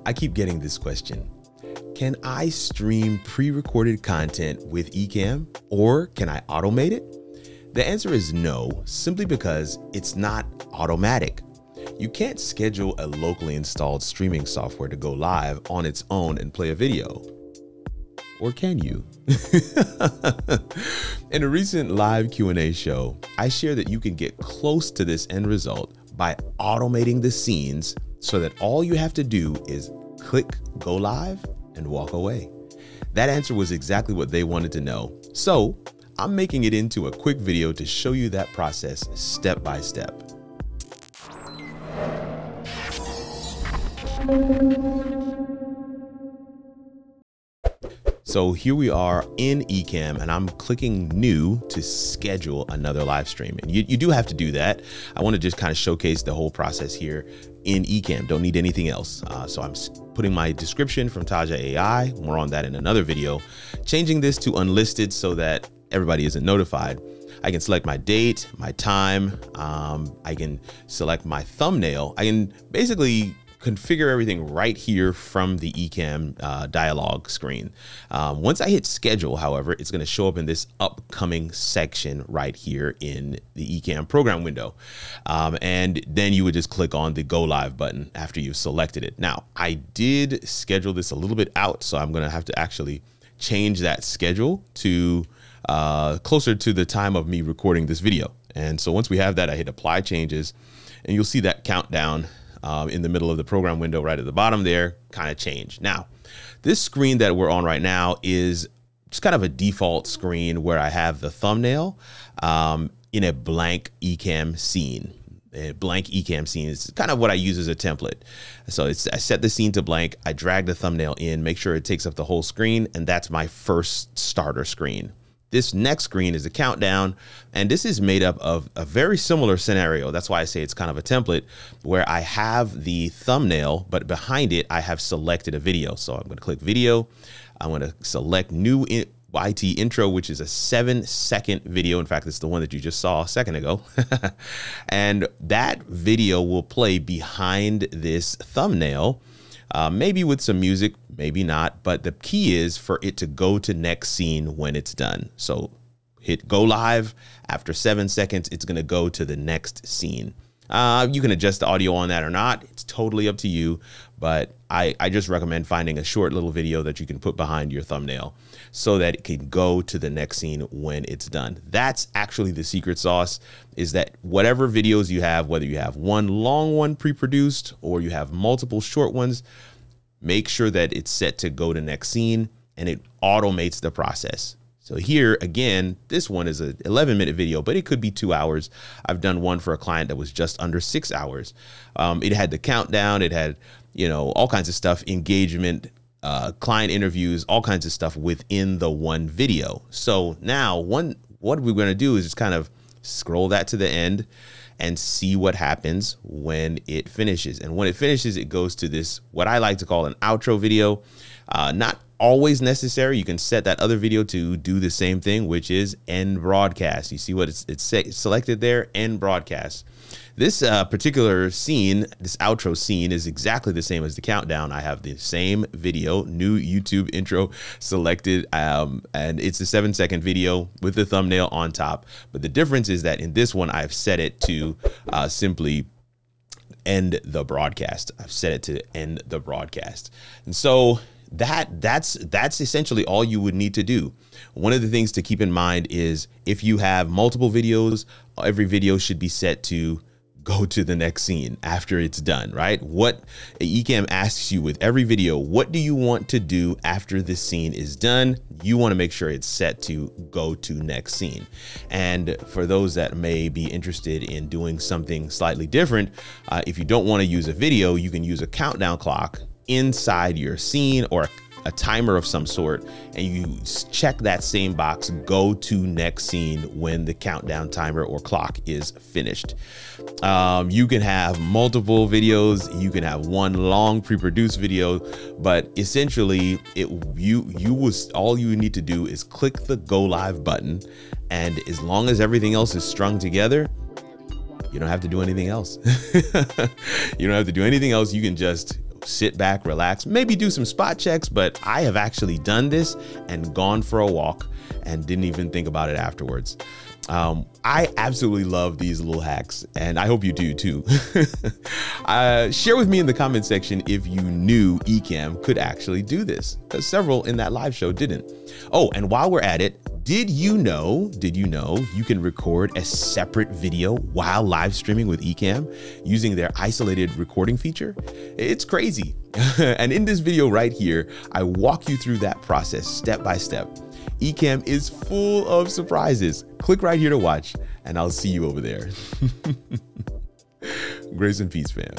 I keep getting this question. Can I stream pre-recorded content with Ecamm, or can I automate it? The answer is no, simply because it's not automatic. You can't schedule a locally installed streaming software to go live on its own and play a video. Or can you? In a recent live Q&A show, I shared that you can get close to this end result by automating the scenes so that all you have to do is click go live and walk away. That answer was exactly what they wanted to know. So I'm making it into a quick video to show you that process step by step. So here we are in Ecamm, and I'm clicking new to schedule another live stream. And you do have to do that. I want to just kind of showcase the whole process here in Ecamm. Don't need anything else. So I'm putting my description from Taja AI, more on that in another video, changing this to unlisted so that everybody isn't notified. I can select my date, my time. I can select my thumbnail. I can basically configure everything right here from the Ecamm dialog screen. Once I hit schedule, however, it's going to show up in this upcoming section right here in the Ecamm program window. And then you would just click on the go live button after you've selected it. Now, I did schedule this a little bit out, so I'm going to have to actually change that schedule to closer to the time of me recording this video. And so once we have that, I hit apply changes, and you'll see that countdown in the middle of the program window right at the bottom there kind of change. Now, this screen that we're on right now is just kind of a default screen where I have the thumbnail in a blank Ecamm scene. A blank Ecamm scene is kind of what I use as a template. So I set the scene to blank, I drag the thumbnail in, make sure it takes up the whole screen, and that's my first starter screen. This next screen is a countdown, and this is made up of a very similar scenario. That's why I say it's kind of a template where I have the thumbnail, but behind it, I have selected a video. So I'm going to click video. I'm going to select new YT intro, which is a 7-second video. In fact, it's the one that you just saw a second ago. And that video will play behind this thumbnail. Maybe with some music, maybe not, but the key is for it to go to next scene when it's done. So hit go live. After 7 seconds, it's going to go to the next scene. You can adjust the audio on that or not. It's totally up to you, but I just recommend finding a short little video that you can put behind your thumbnail so that it can go to the next scene when it's done. That's actually the secret sauce, is that whatever videos you have, whether you have one long one pre-produced or you have multiple short ones, make sure that it's set to go to next scene and it automates the process. So here, again, this one is an 11-minute video, but it could be 2 hours. I've done one for a client that was just under 6 hours. It had the countdown, it had, you know, all kinds of stuff, engagement, client interviews, all kinds of stuff within the one video. So now what we're going to do is just kind of scroll that to the end and see what happens when it finishes. And when it finishes, it goes to this, what I like to call an outro video. Not always necessary. You can set that other video to do the same thing, which is end broadcast. You see what it's selected there, end broadcast. This particular scene, this outro scene, is exactly the same as the countdown. I have the same video, new YouTube intro selected, and it's a 7-second video with the thumbnail on top. But the difference is that in this one, I've set it to simply end the broadcast. I've set it to end the broadcast. And so that's essentially all you would need to do. One of the things to keep in mind is if you have multiple videos, every video should be set to go to the next scene after it's done, right? What Ecamm asks you with every video, what do you want to do after this scene is done? You want to make sure it's set to go to next scene. And for those that may be interested in doing something slightly different, if you don't want to use a video, you can use a countdown clock inside your scene or a timer of some sort, and you check that same box, go to next scene when the countdown timer or clock is finished. You can have multiple videos, you can have one long pre-produced video, but essentially all you need to do is click the go live button, and as long as everything else is strung together, you don't have to do anything else. You don't have to do anything else. You can just sit back, relax, maybe do some spot checks, but I have actually done this and gone for a walk and didn't even think about it afterwards. I absolutely love these little hacks, and I hope you do too. Share with me in the comment section if you knew Ecamm could actually do this, because several in that live show didn't. Oh, and while we're at it, did you know you can record a separate video while live streaming with Ecamm using their isolated recording feature? It's crazy. And in this video right here, I walk you through that process step by step. Ecamm is full of surprises. Click right here to watch, and I'll see you over there. Grace and peace, fam.